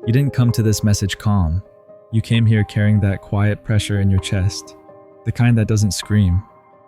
You didn't come to this message calm. You came here carrying that quiet pressure in your chest, the kind that doesn't scream,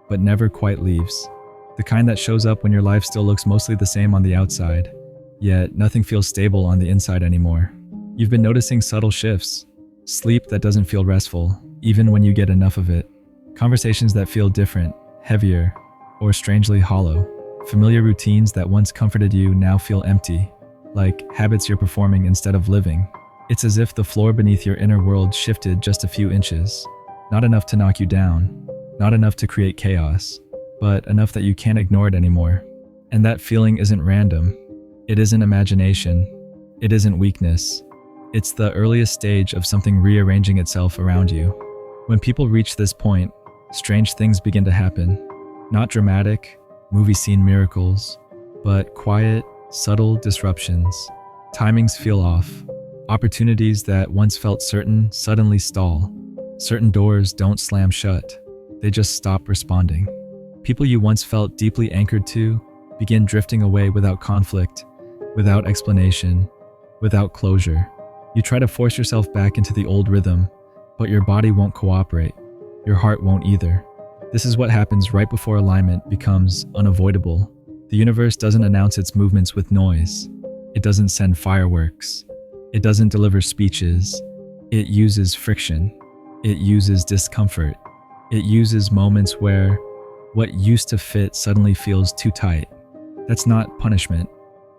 but never quite leaves. The kind that shows up when your life still looks mostly the same on the outside, yet nothing feels stable on the inside anymore. You've been noticing subtle shifts, sleep that doesn't feel restful, even when you get enough of it, conversations that feel different, heavier, or strangely hollow, familiar routines that once comforted you now feel empty, like habits you're performing instead of living. It's as if the floor beneath your inner world shifted just a few inches, not enough to knock you down, not enough to create chaos, but enough that you can't ignore it anymore. And that feeling isn't random. It isn't imagination. It isn't weakness. It's the earliest stage of something rearranging itself around you. When people reach this point, strange things begin to happen. Not dramatic, movie scene miracles, but quiet, subtle disruptions. Timings feel off. Opportunities that once felt certain suddenly stall. Certain doors don't slam shut. They just stop responding. People you once felt deeply anchored to begin drifting away without conflict, without explanation, without closure. You try to force yourself back into the old rhythm, but your body won't cooperate. Your heart won't either. This is what happens right before alignment becomes unavoidable. The universe doesn't announce its movements with noise. It doesn't send fireworks. It doesn't deliver speeches. It uses friction. It uses discomfort. It uses moments where what used to fit suddenly feels too tight. That's not punishment.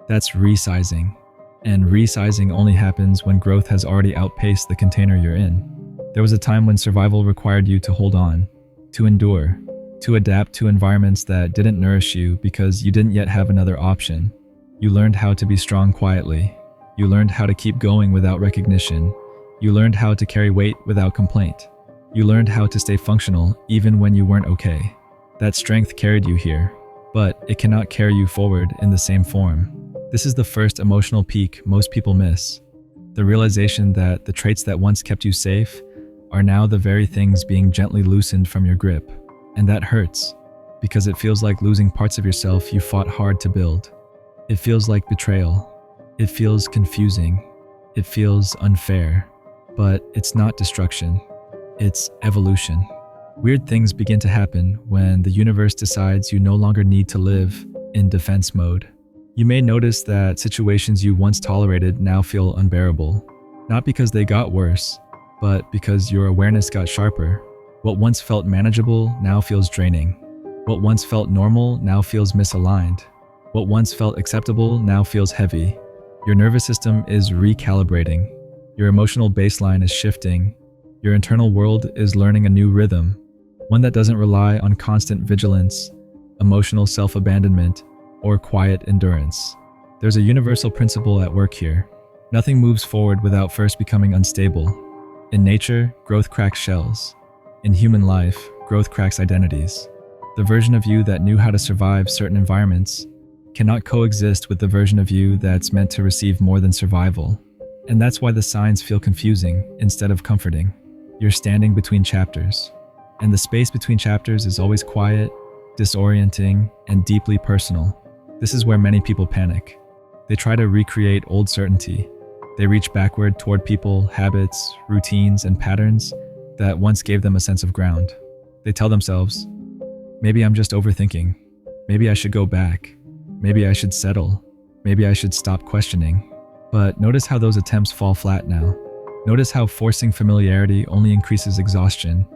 That's resizing. And resizing only happens when growth has already outpaced the container you're in. There was a time when survival required you to hold on, to endure, to adapt to environments that didn't nourish you because you didn't yet have another option. You learned how to be strong quietly. You learned how to keep going without recognition. You learned how to carry weight without complaint. You learned how to stay functional even when you weren't okay. That strength carried you here, but it cannot carry you forward in the same form. This is the first emotional peak most people miss. The realization that the traits that once kept you safe are now the very things being gently loosened from your grip. And that hurts, because it feels like losing parts of yourself you fought hard to build. It feels like betrayal. It feels confusing. It feels unfair. But it's not destruction. It's evolution. Weird things begin to happen when the universe decides you no longer need to live in defense mode. You may notice that situations you once tolerated now feel unbearable, not because they got worse, but because your awareness got sharper. What once felt manageable now feels draining. What once felt normal now feels misaligned. What once felt acceptable now feels heavy. Your nervous system is recalibrating. Your emotional baseline is shifting. Your internal world is learning a new rhythm, one that doesn't rely on constant vigilance, emotional self-abandonment, or quiet endurance. There's a universal principle at work here. Nothing moves forward without first becoming unstable. In nature, growth cracks shells. In human life, growth cracks identities. The version of you that knew how to survive certain environments cannot coexist with the version of you that's meant to receive more than survival. And that's why the signs feel confusing instead of comforting. You're standing between chapters, and the space between chapters is always quiet, disorienting, and deeply personal. This is where many people panic. They try to recreate old certainty. They reach backward toward people, habits, routines, and patterns that once gave them a sense of ground. They tell themselves, maybe I'm just overthinking. Maybe I should go back. Maybe I should settle. Maybe I should stop questioning. But notice how those attempts fall flat now. Notice how forcing familiarity only increases exhaustion.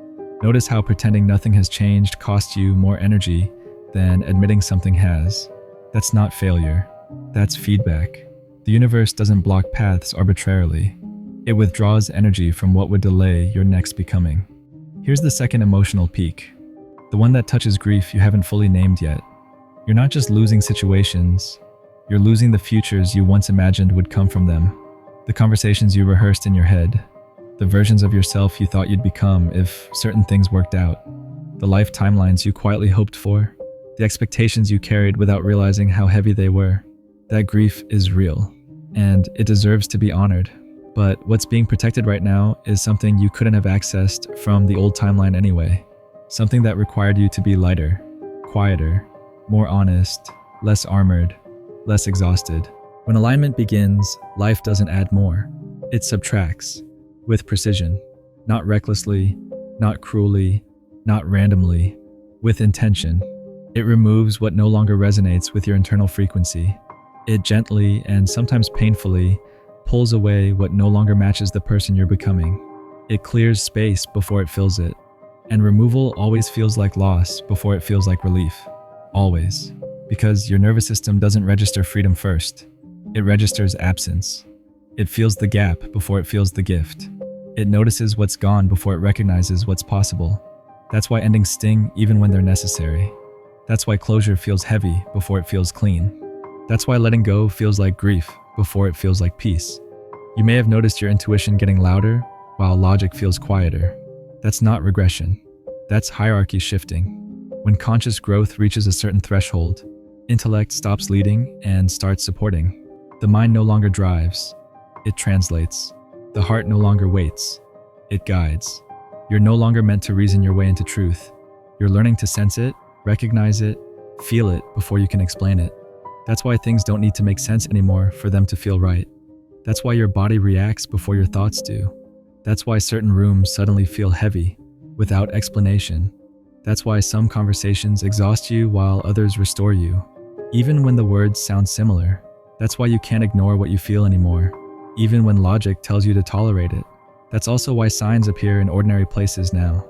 Notice how pretending nothing has changed costs you more energy than admitting something has. That's not failure. That's feedback. The universe doesn't block paths arbitrarily. It withdraws energy from what would delay your next becoming. Here's the second emotional peak, the one that touches grief you haven't fully named yet. You're not just losing situations, you're losing the futures you once imagined would come from them. The conversations you rehearsed in your head, the versions of yourself you thought you'd become if certain things worked out, the life timelines you quietly hoped for, the expectations you carried without realizing how heavy they were. That grief is real, and it deserves to be honored. But what's being protected right now is something you couldn't have accessed from the old timeline anyway. Something that required you to be lighter, quieter, more honest, less armored, less exhausted. When alignment begins, life doesn't add more. It subtracts, with precision, not recklessly, not cruelly, not randomly, with intention. It removes what no longer resonates with your internal frequency. It gently and sometimes painfully pulls away what no longer matches the person you're becoming. It clears space before it fills it. And removal always feels like loss before it feels like relief. Always. Because your nervous system doesn't register freedom first. It registers absence. It feels the gap before it feels the gift. It notices what's gone before it recognizes what's possible. That's why endings sting even when they're necessary. That's why closure feels heavy before it feels clean. That's why letting go feels like grief before it feels like peace. You may have noticed your intuition getting louder while logic feels quieter. That's not regression. That's hierarchy shifting. When conscious growth reaches a certain threshold, intellect stops leading and starts supporting. The mind no longer drives. It translates. The heart no longer waits. It guides. You're no longer meant to reason your way into truth. You're learning to sense it, recognize it, feel it before you can explain it. That's why things don't need to make sense anymore for them to feel right. That's why your body reacts before your thoughts do. That's why certain rooms suddenly feel heavy, without explanation. That's why some conversations exhaust you while others restore you, even when the words sound similar. That's why you can't ignore what you feel anymore, even when logic tells you to tolerate it. That's also why signs appear in ordinary places now.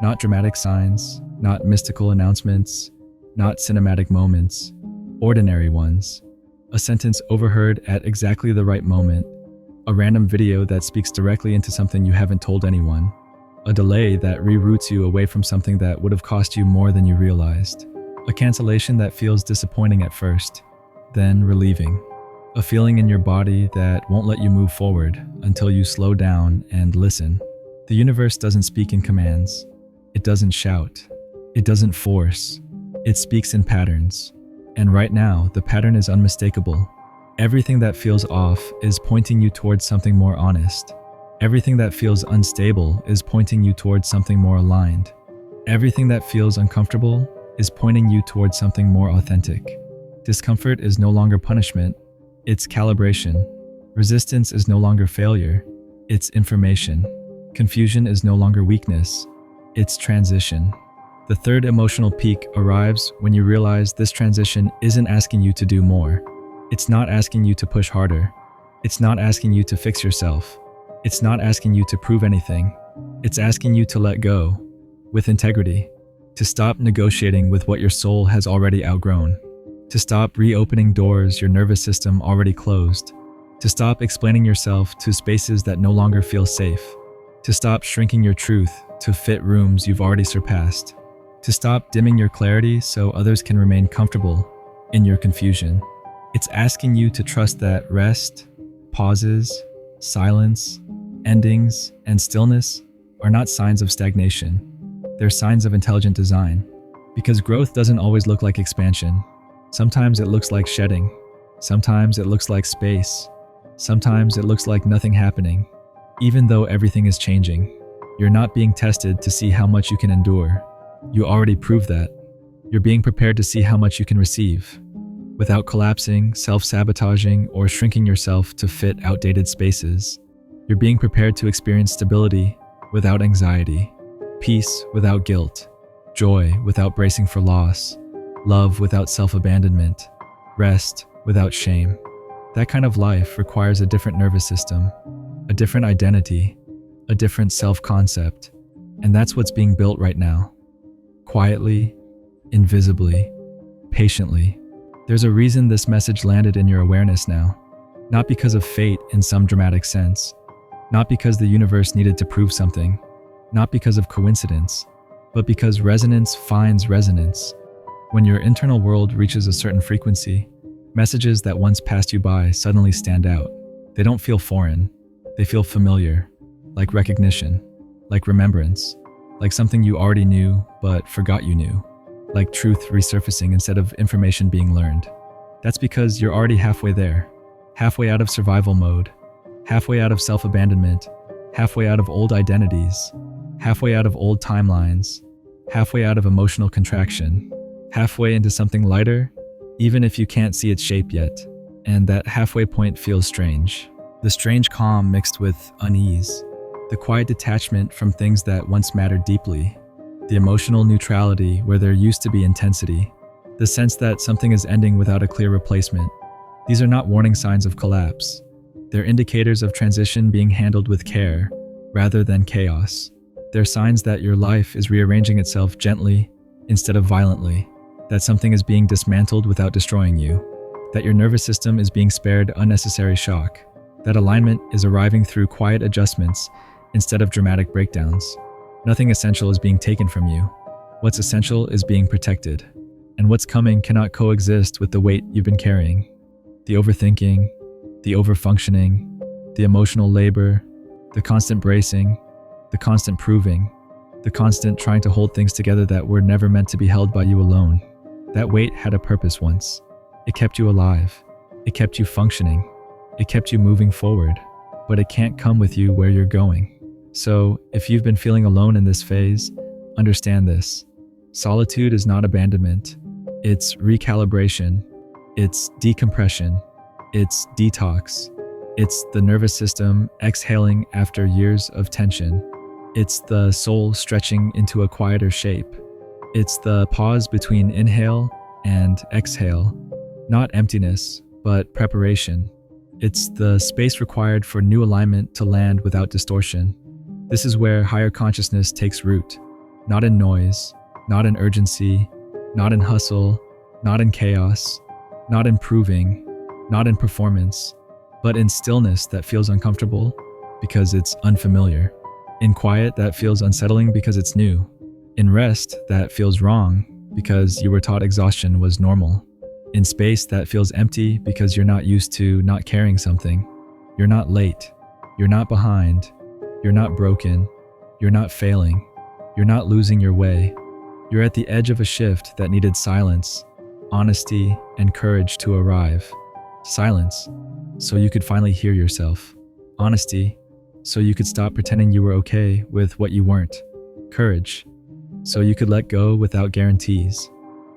Not dramatic signs, not mystical announcements, not cinematic moments, ordinary ones. A sentence overheard at exactly the right moment. A random video that speaks directly into something you haven't told anyone. A delay that reroutes you away from something that would have cost you more than you realized. A cancellation that feels disappointing at first, then relieving. A feeling in your body that won't let you move forward until you slow down and listen. The universe doesn't speak in commands. It doesn't shout. It doesn't force. It speaks in patterns. And right now, the pattern is unmistakable. Everything that feels off is pointing you towards something more honest. Everything that feels unstable is pointing you towards something more aligned. Everything that feels uncomfortable is pointing you towards something more authentic. Discomfort is no longer punishment, it's calibration. Resistance is no longer failure, it's information. Confusion is no longer weakness, it's transition. The third emotional peak arrives when you realize this transition isn't asking you to do more. It's not asking you to push harder. It's not asking you to fix yourself. It's not asking you to prove anything. It's asking you to let go, with integrity, to stop negotiating with what your soul has already outgrown, to stop reopening doors your nervous system already closed, to stop explaining yourself to spaces that no longer feel safe, to stop shrinking your truth to fit rooms you've already surpassed, to stop dimming your clarity so others can remain comfortable in your confusion. It's asking you to trust that rest, pauses, silence, endings, and stillness are not signs of stagnation. They're signs of intelligent design. Because growth doesn't always look like expansion. Sometimes it looks like shedding. Sometimes it looks like space. Sometimes it looks like nothing happening. Even though everything is changing, you're not being tested to see how much you can endure. You already proved that. You're being prepared to see how much you can receive, without collapsing, self-sabotaging, or shrinking yourself to fit outdated spaces. You're being prepared to experience stability without anxiety, peace without guilt, joy without bracing for loss, love without self-abandonment, rest without shame. That kind of life requires a different nervous system, a different identity, a different self-concept, and that's what's being built right now. Quietly, invisibly, patiently. There's a reason this message landed in your awareness now. Not because of fate in some dramatic sense. Not because the universe needed to prove something. Not because of coincidence. But because resonance finds resonance. When your internal world reaches a certain frequency, messages that once passed you by suddenly stand out. They don't feel foreign. They feel familiar. Like recognition. Like remembrance. Like something you already knew, but forgot you knew. Like truth resurfacing instead of information being learned. That's because you're already halfway there. Halfway out of survival mode. Halfway out of self-abandonment. Halfway out of old identities. Halfway out of old timelines. Halfway out of emotional contraction. Halfway into something lighter, even if you can't see its shape yet. And that halfway point feels strange. The strange calm mixed with unease, the quiet detachment from things that once mattered deeply, the emotional neutrality where there used to be intensity, the sense that something is ending without a clear replacement. These are not warning signs of collapse. They're indicators of transition being handled with care, rather than chaos. They're signs that your life is rearranging itself gently instead of violently, that something is being dismantled without destroying you, that your nervous system is being spared unnecessary shock, that alignment is arriving through quiet adjustments instead of dramatic breakdowns. Nothing essential is being taken from you. What's essential is being protected, and what's coming cannot coexist with the weight you've been carrying. The overthinking, the overfunctioning, the emotional labor, the constant bracing, the constant proving, the constant trying to hold things together that were never meant to be held by you alone. That weight had a purpose once. It kept you alive. It kept you functioning. It kept you moving forward, but it can't come with you where you're going. So, if you've been feeling alone in this phase, understand this. Solitude is not abandonment. It's recalibration. It's decompression. It's detox. It's the nervous system exhaling after years of tension. It's the soul stretching into a quieter shape. It's the pause between inhale and exhale. Not emptiness, but preparation. It's the space required for new alignment to land without distortion. This is where higher consciousness takes root. Not in noise, not in urgency, not in hustle, not in chaos, not in proving, not in performance, but in stillness that feels uncomfortable because it's unfamiliar. In quiet that feels unsettling because it's new. In rest that feels wrong because you were taught exhaustion was normal. In space that feels empty because you're not used to not carrying something. You're not late. You're not behind. You're not broken. You're not failing. You're not losing your way. You're at the edge of a shift that needed silence, honesty, and courage to arrive. Silence, so you could finally hear yourself. Honesty, so you could stop pretending you were okay with what you weren't. Courage, so you could let go without guarantees.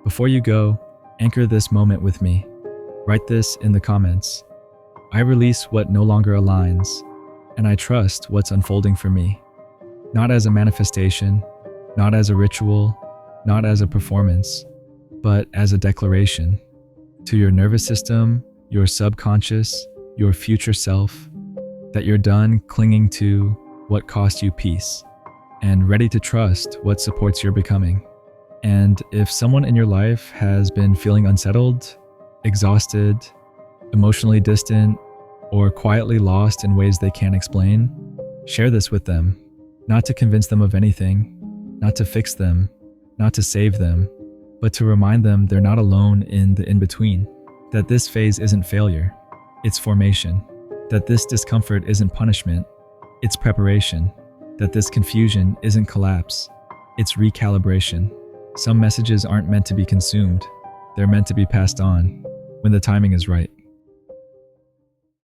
Before you go, anchor this moment with me. Write this in the comments. I release what no longer aligns, and I trust what's unfolding for me. Not as a manifestation, not as a ritual, not as a performance, but as a declaration. To your nervous system, your subconscious, your future self, that you're done clinging to what cost you peace, and ready to trust what supports your becoming. And if someone in your life has been feeling unsettled, exhausted, emotionally distant, or quietly lost in ways they can't explain, share this with them. Not to convince them of anything, not to fix them, not to save them, but to remind them they're not alone in the in-between. That this phase isn't failure, it's formation. That this discomfort isn't punishment, it's preparation. That this confusion isn't collapse, it's recalibration. Some messages aren't meant to be consumed, they're meant to be passed on when the timing is right.